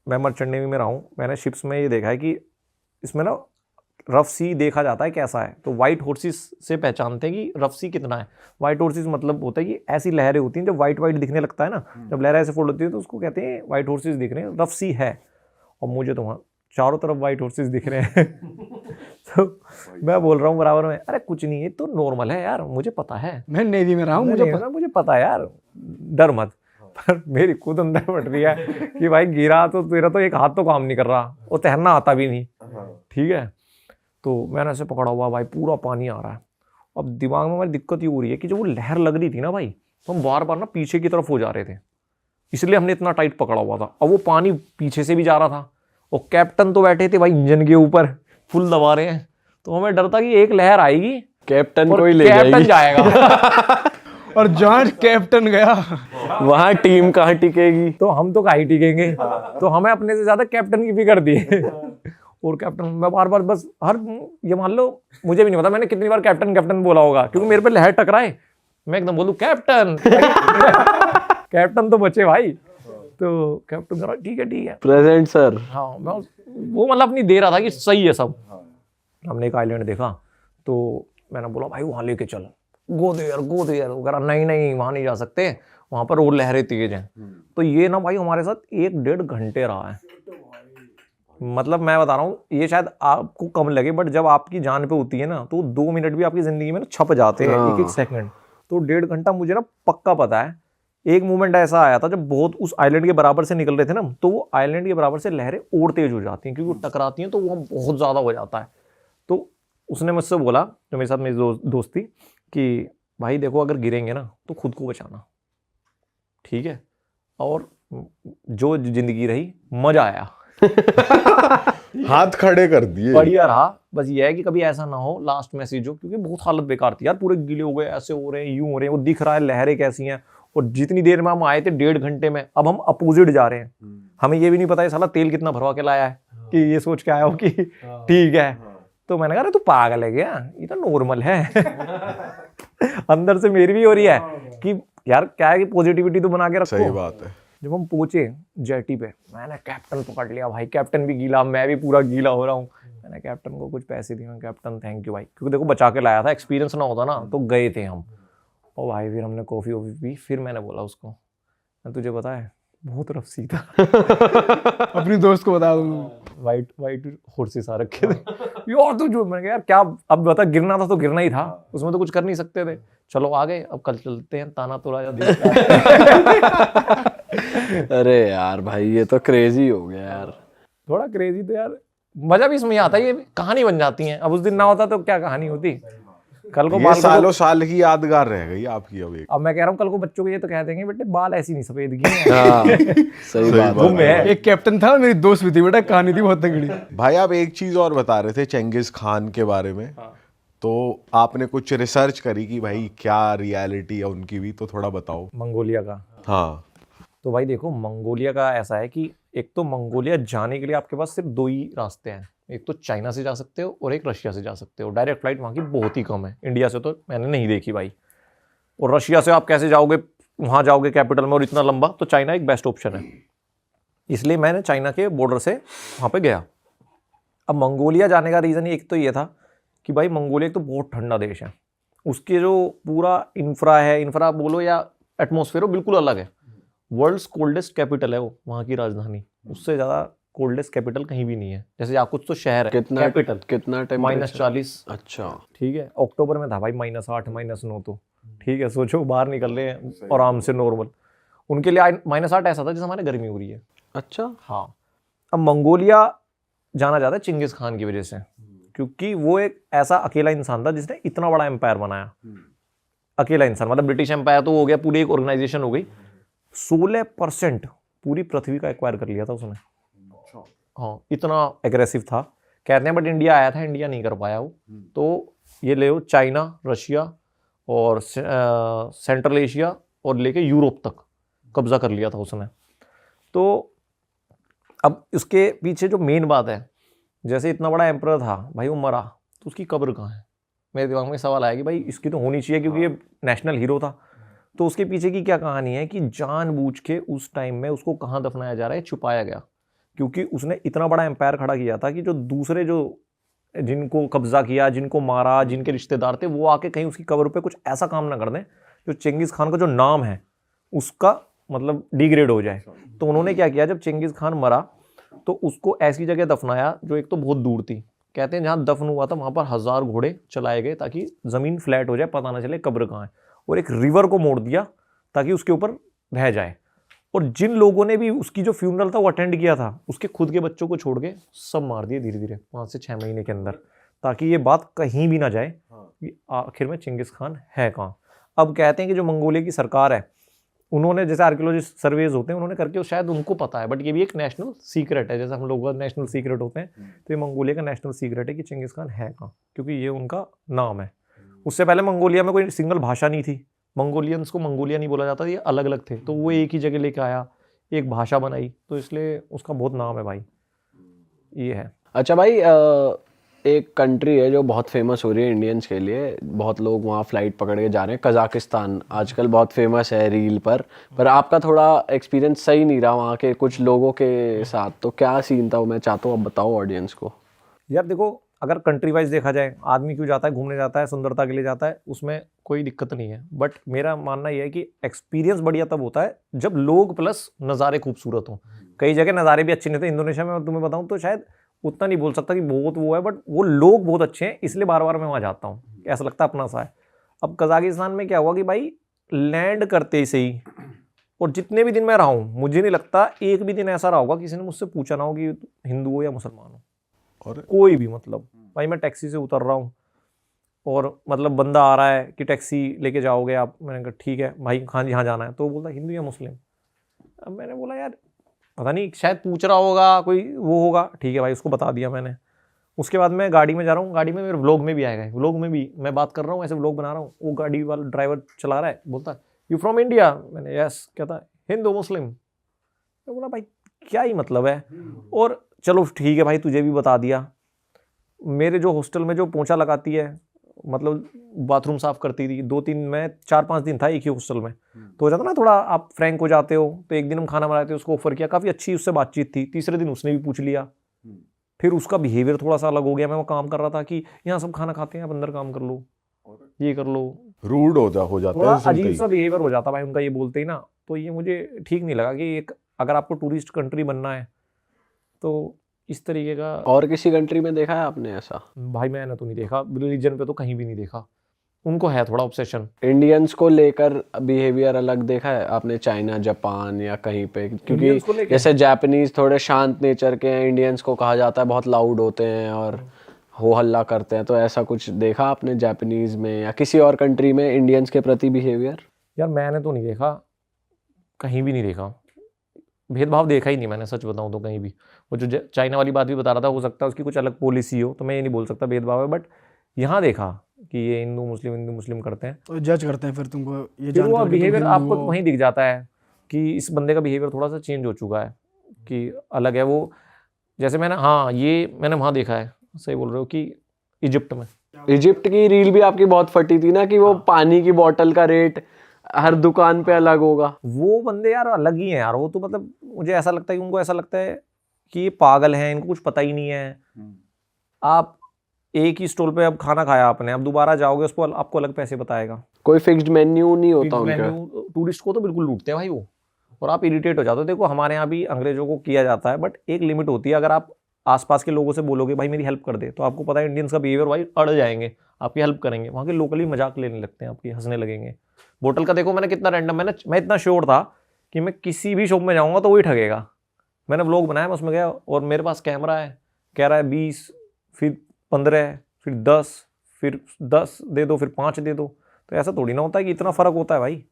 मैं merchant navy में रहा हूँ, मैंने शिप्स में ये देखा है कि इसमें ना रफ सी देखा जाता है कैसा है, तो वाइट हॉर्सेस से पहचानते हैं कि रफ सी कितना है। वाइट हॉर्सेस मतलब होता है कि ऐसी लहरें होती हैं जब वाइट वाइट दिखने लगता है ना, जब लहरें ऐसे फोल्ड होती है तो उसको कहते हैं वाइट हॉर्सेस दिख रहे हैं, रफ सी है। और मुझे तो वहाँ चारों तरफ वाइट हॉर्सेस दिख रहे हैं तो मैं बोल रहा हूँ बराबर में, अरे कुछ नहीं, ये तो नॉर्मल है यार, मुझे पता है, मैं नेवी में रहा हूँ, मुझे पता है यार, डर मत। पर मेरी खुद अंदर फट रही है कि भाई गिरा तो तेरा तो एक हाथ तो काम नहीं कर रहा और तैरना आता भी नहीं, ठीक है। तो मैंने ऐसे पकड़ा हुआ भाई, पूरा पानी आ रहा है। अब दिमाग में हमारी दिक्कत ये हो रही है कि जो वो लहर लग रही थी ना भाई, तो हम बार बार ना पीछे की तरफ हो जा रहे थे, इसलिए हमने इतना टाइट पकड़ा हुआ था। और वो पानी पीछे से भी जा रहा था और कैप्टन तो बैठे थे भाई इंजन के ऊपर, फुल दबा रहे हैं, तो हमें डर था कि एक लहर आएगी कैप्टन को ही ले कैप्टन जाएगी जाएगा और जहाँ कैप्टन गया वहां टीम कहाँ टिकेगी। तो हम तो कहीं टिकेंगे, तो हमें अपने से ज्यादा कैप्टन की फिक्र दी और कैप्टन मैं बार बार बस हर, ये मान लो मुझे भी नहीं पता मैंने कितनी बार कैप्टन कैप्टन बोला होगा, क्योंकि मेरे पे लहर टकराए मैं एकदम बोलूं कैप्टन कैप्टन तो बचे भाई। तो कैप्टन कह रहा ठीक है प्रेजेंट सर। हाँ, मैं वो मतलब अपनी दे रहा था कि सही है सब। हमने एक आइलैंड देखा तो मैंने बोला भाई वहां लेके चल, गो देयर वो कह रहा नहीं वहां नहीं जा सकते, वहां पर और लहरें तेज हैं। तो ये ना भाई हमारे साथ 1-1.5 घंटे रहा है। मतलब मैं बता रहा हूँ, ये शायद आपको कम लगे बट जब आपकी जान पे होती है ना तो 2 मिनट भी आपकी जिंदगी में ना छप जाते हैं, एक सेकंड। तो 1.5 घंटा मुझे ना पक्का पता है। एक मोमेंट ऐसा आया था जब बहुत उस आइलैंड के बराबर से निकल रहे थे ना, तो वो आइलैंड के बराबर से लहरें और तेज हो जाती हैं, क्योंकि वो टकराती हैं तो वो बहुत ज्यादा हो जाता है। तो उसने मुझसे बोला, जो मेरे साथ मेरी दोस्त थी, कि भाई देखो अगर गिरेंगे ना तो खुद को बचाना, ठीक है, और जो जिंदगी रही मजा आया हाथ खड़े कर दिए, बढ़िया रहा। बस ये है कि कभी ऐसा ना हो लास्ट मैसेज हो, क्योंकि बहुत हालत बेकार थी यार, पूरे गीले हो गए, ऐसे हो रहे हैं, यूं हो रहे हैं, वो दिख रहा है लहरें कैसी हैं। और जितनी देर में हम आए थे 1.5 घंटे में, अब हम अपोजिट जा रहे हैं, हमें ये भी नहीं पता है साला तेल कितना भरवा के लाया है, कि ये सोच के आया हो कि ठीक है। तो मैंने कहा तू पागल है क्या, ये तो नॉर्मल है अंदर से मेरी भी हो रही है कि यार क्या है कि पॉजिटिविटी तो बना के रखो। सही बात है। जब हम पहुंचे जेटी पे, मैंने कैप्टन पकड़ लिया भाई, कैप्टन भी गीला, मैं भी पूरा गीला हो रहा हूँ। मैंने कैप्टन को कुछ पैसे दिए, कैप्टन थैंक यू भाई, क्योंकि देखो बचा के लाया था, एक्सपीरियंस ना होता ना तो गए थे हम। और भाई फिर हमने कॉफी वॉफी पी, फिर मैंने बोला उसको, मैं तुझे पता है बहुत रफ सी था अपनी दोस्त को बता दूँ, वाइट हॉर्सेस आ रखे थे यार। तो जो मैंने कहा यार क्या, अब बता गिरना था तो गिरना ही था, उसमें तो कुछ कर नहीं सकते थे। चलो आ गए, अब कल चलते हैं ताना तोड़ा अरे यार भाई ये तो क्रेजी हो गया यार। थोड़ा क्रेजी तो यार, मजा भी इसमें आता है, ये कहानी बन जाती है। अब उस दिन ना होता तो क्या कहानी होती, कल को ये सालों साल की यादगार रह गई आपकी। अब मैं कह रहा हूँ कल को बच्चों को ये तो कह देंगे बेटे बाल ऐसी नहीं सफेद की सही बात है। एक कैप्टन था, मेरी दोस्त भी थी बेटा, कहानी थी बहुत तगड़ी। भाई आप एक चीज और बता रहे थे चंगेज खान के बारे में, तो आपने कुछ रिसर्च करी कि भाई क्या रियलिटी है उनकी भी, तो थोड़ा बताओ। मंगोलिया का, हाँ तो भाई देखो मंगोलिया का ऐसा है कि एक तो मंगोलिया जाने के लिए आपके पास सिर्फ 2 ही रास्ते हैं, एक तो चाइना से जा सकते हो और एक रशिया से जा सकते हो। डायरेक्ट फ्लाइट वहाँ की बहुत ही कम है, इंडिया से तो मैंने नहीं देखी भाई। और रशिया से आप कैसे जाओगे, वहाँ जाओगे कैपिटल में और इतना लंबा, तो चाइना एक बेस्ट ऑप्शन है, इसलिए मैंने चाइना के बॉर्डर से वहाँ पे गया। अब मंगोलिया जाने का रीज़न एक तो ये था कि भाई मंगोलिया एक तो बहुत ठंडा देश है, उसके जो पूरा इंफ्रा बोलो या एटमोसफेयर हो बिल्कुल अलग है। वर्ल्ड्स कोल्डेस्ट कैपिटल है वो, वहाँ की राजधानी, उससे ज़्यादा कोल्डेस्ट कैपिटल कहीं भी नहीं है। जैसे यहाँ कुछ तो शहर है, कितना कैपिटल कितना -40। अच्छा ठीक है, अक्टूबर में था भाई -8 -9, तो ठीक है सोचो बाहर निकल रहे हैं आराम से नॉर्मल, उनके लिए -8 ऐसा था जैसे हमारे गर्मी हो रही है। अच्छा हाँ, अब मंगोलिया जाना जाता है चिंगिस खान की वजह से, क्योंकि वो एक ऐसा अकेला इंसान था जिसने इतना बड़ा एम्पायर बनाया। अकेला इंसान मतलब ब्रिटिश एम्पायर तो हो गया, पूरी एक ऑर्गेनाइजेशन हो गई, 16% पूरी पृथ्वी का एक्वायर कर लिया था उसने। हाँ, इतना एग्रेसिव था कहते हैं, बट इंडिया आया था, इंडिया नहीं कर पाया वो। तो ये ले लो चाइना, रशिया और सेंट्रल एशिया और लेके यूरोप तक कब्जा कर लिया था उसने। तो अब इसके पीछे जो मेन बात है, जैसे इतना बड़ा एम्परर था भाई, वो मरा तो उसकी कब्र कहाँ है। मेरे दिमाग में सवाल आया कि भाई इसकी तो होनी चाहिए क्योंकि ये नेशनल हीरो था। तो उसके पीछे की क्या कहानी है कि जानबूझ के उस टाइम में उसको कहाँ दफनाया जा रहा है, छुपाया गया, क्योंकि उसने इतना बड़ा एम्पायर खड़ा किया था कि जो दूसरे जो जिनको कब्जा किया, जिनको मारा, जिनके रिश्तेदार थे, वो आके कहीं उसकी कब्र पे कुछ ऐसा काम ना कर दें जो चेंगिस खान का जो नाम है उसका मतलब डिग्रेड हो जाए। तो उन्होंने क्या किया, जब चेंगिस खान मरा तो उसको ऐसी जगह दफनाया जो एक तो बहुत दूर थी। कहते हैं जहाँ दफन हुआ था वहाँ पर 1000 घोड़े चलाए गए ताकि ज़मीन फ्लैट हो जाए, पता ना चले कब्र कहाँ है, और एक रिवर को मोड़ दिया ताकि उसके ऊपर बह जाए। और जिन लोगों ने भी उसकी जो फ्यूनरल था वो अटेंड किया था, उसके खुद के बच्चों को छोड़ के सब मार दिए धीरे धीरे 5 से 6 महीने के अंदर, ताकि ये बात कहीं भी ना जाए कि आखिर में चेंगिस खान है कहाँ। अब कहते हैं कि जो मंगोलिया की सरकार है उन्होंने, जैसे आर्कियोलॉजिस्ट सर्वेज होते हैं उन्होंने करके, शायद उनको पता है, बट ये भी एक नेशनल सीक्रेट है, जैसे हम लोगों का नेशनल सीक्रेट होते हैं, तो ये मंगोलिया का नेशनल सीक्रेट है कि चेंगिस खान है कहाँ, क्योंकि ये उनका नाम है। उससे पहले मंगोलिया में कोई सिंगल भाषा नहीं थी, मंगोलियंस को मंगोलिया नहीं बोला जाता, ये अलग अलग थे, तो वो एक ही जगह लेके आया, एक भाषा बनाई, तो इसलिए उसका बहुत नाम है भाई, ये है। अच्छा भाई, एक कंट्री है जो बहुत फेमस हो रही है इंडियंस के लिए, बहुत लोग वहाँ फ्लाइट पकड़ के जा रहे हैं, कजाकिस्तान आजकल बहुत फेमस है रील पर आपका थोड़ा एक्सपीरियंस सही नहीं रहा वहाँ के कुछ लोगों के साथ, तो क्या सीन था वो मैं चाहता हूँ आप बताओ ऑडियंस को। यार देखो, अगर कंट्री वाइज देखा जाए, आदमी क्यों जाता है, घूमने जाता है, सुंदरता के लिए जाता है, उसमें कोई दिक्कत नहीं है, बट मेरा मानना यह है कि एक्सपीरियंस बढ़िया तब होता है जब लोग प्लस नज़ारे खूबसूरत हों। कई जगह नज़ारे भी अच्छे नहीं थे, इंडोनेशिया में मैं तुम्हें बताऊं तो शायद उतना नहीं बोल सकता कि बहुत वो है, बट वो लोग बहुत अच्छे हैं, इसलिए बार बार मैं वहाँ जाता हूँ, ऐसा लगता है अपना सा है। अब कजाकिस्तान में क्या हुआ कि भाई लैंड करते से ही, और जितने भी दिन मैं रहा हूँ, मुझे नहीं लगता एक भी दिन ऐसा रहा होगा किसी ने मुझसे पूछा ना हो कि हिंदू हो या मुसलमान हो, और कोई भी, मतलब भाई मैं टैक्सी से उतर रहा हूँ और मतलब बंदा आ रहा है कि टैक्सी लेके जाओगे आप, मैंने कहा ठीक है भाई, हाँ जी हाँ जाना है, तो बोलता हिंदू या मुस्लिम। अब मैंने बोला यार पता नहीं, शायद पूछ रहा होगा, कोई वो होगा, ठीक है भाई, उसको बता दिया मैंने। उसके बाद मैं गाड़ी में जा रहा हूँ, गाड़ी में मेरे व्लॉग में भी आएगा, व्लॉग में भी मैं बात कर रहा हूँ, ऐसे व्लॉग बना रहा हूँ, वो गाड़ी वाला ड्राइवर चला रहा है, बोलता यू फ्रॉम इंडिया, मैंने यस, कहता हिंदू मुस्लिम। मैं बोला भाई क्या ही मतलब है, और चलो ठीक है भाई तुझे भी बता दिया। मेरे जो हॉस्टल में जो पोंछा लगाती है, मतलब बाथरूम साफ करती थी, 2-3 मैं 4-5 दिन था एक ही हॉस्टल में, तो हो जाता ना थोड़ा आप फ्रैंक हो जाते हो, तो एक दिन हम खाना बनाए थे, उसको ऑफर किया, काफ़ी अच्छी उससे बातचीत थी, तीसरे दिन उसने भी पूछ लिया, फिर उसका बिहेवियर थोड़ा सा अलग हो गया। मैं वो काम कर रहा था कि यहाँ सब खाना खाते हैं, आप अंदर काम कर लो, ये कर लो, रूड हो जाता थोड़ा है, अजीब सा बिहेवियर हो जाता भाई उनका, ये बोलते ही ना, तो ये मुझे ठीक नहीं लगा कि एक अगर आपको टूरिस्ट कंट्री बनना है तो इस तरीके का। और किसी कंट्री में देखा है आपने ऐसा? भाई मैंने तो नहीं देखा, रिलीजन पे तो कहीं भी नहीं देखा, उनको है थोड़ा ऑब्सेशन। इंडियंस को लेकर बिहेवियर अलग देखा है आपने चाइना, जापान या कहीं पे? क्योंकि जैसे जापानीज थोड़े शांत नेचर के हैं, इंडियंस को कहा जाता है बहुत लाउड होते हैं और हो हल्ला करते हैं, तो ऐसा कुछ देखा आपने जापानीज में या किसी और कंट्री में इंडियंस के प्रति बिहेवियर? यार मैंने तो नहीं देखा, कहीं भी नहीं देखा, भेदभाव देखा ही नहीं मैंने, सच बताऊं तो कहीं भी। वो जो चाइना वाली बात भी बता रहा था, हो सकता है उसकी कुछ अलग पॉलिसी हो, तो मैं ये नहीं बोल सकता भेदभाव है, बट यहाँ देखा कि ये हिंदू मुस्लिम करते हैं, तो जज करते हैं फिर तुमको, ये फिर वो जानकर कि तुम बिहेवियर हिंदू आपको हो। वहीं दिख जाता है कि इस बंदे का बिहेवियर थोड़ा सा चेंज हो चुका है, कि अलग है वो। जैसे मैंने, हाँ ये मैंने वहाँ देखा है, सही बोल रहे हो, कि इजिप्ट में, इजिप्ट की रील भी आपकी बहुत फटी थी ना, कि वो पानी की बोतल का रेट हर दुकान पे अलग होगा। वो बंदे यार अलग ही हैं यार, वो तो मतलब मुझे ऐसा लगता है कि उनको ऐसा लगता है कि ये पागल हैं, इनको कुछ पता ही नहीं है। आप एक ही स्टॉल पे अब खाना खाया आपने, अब दोबारा जाओगे उसको आपको अलग पैसे बताएगा, कोई फिक्स्ड मेन्यू नहीं होता उनका। टूरिस्ट को तो बिल्कुल लूटते हैं भाई वो, और आप इरिटेट हो जाते हो। देखो हमारे यहाँ भी अंग्रेजों को किया जाता है, बट एक लिमिट होती है। अगर आप आसपास के लोगों से बोलोगे भाई मेरी हेल्प कर दे, तो आपको पता है इंडियंस का बिहेवियर भाई अड़ जाएंगे, आपकी हेल्प करेंगे, वहाँ के लोकली मजाक लेने लगते हैं, आपकी हंसने लगेंगे। बोतल का देखो मैंने कितना रैंडम, मैं इतना श्योर था कि मैं किसी भी शॉप में जाऊँगा तो वही ठगेगा। मैंने व्लॉग बनाया, मैं उसमें गया और मेरे पास कैमरा है, कह रहा है 20, फिर 15, फिर 10, फिर 10 दे दो, फिर 5 दे दो। तो ऐसा थोड़ी ना होता है कि इतना फ़र्क होता है भाई।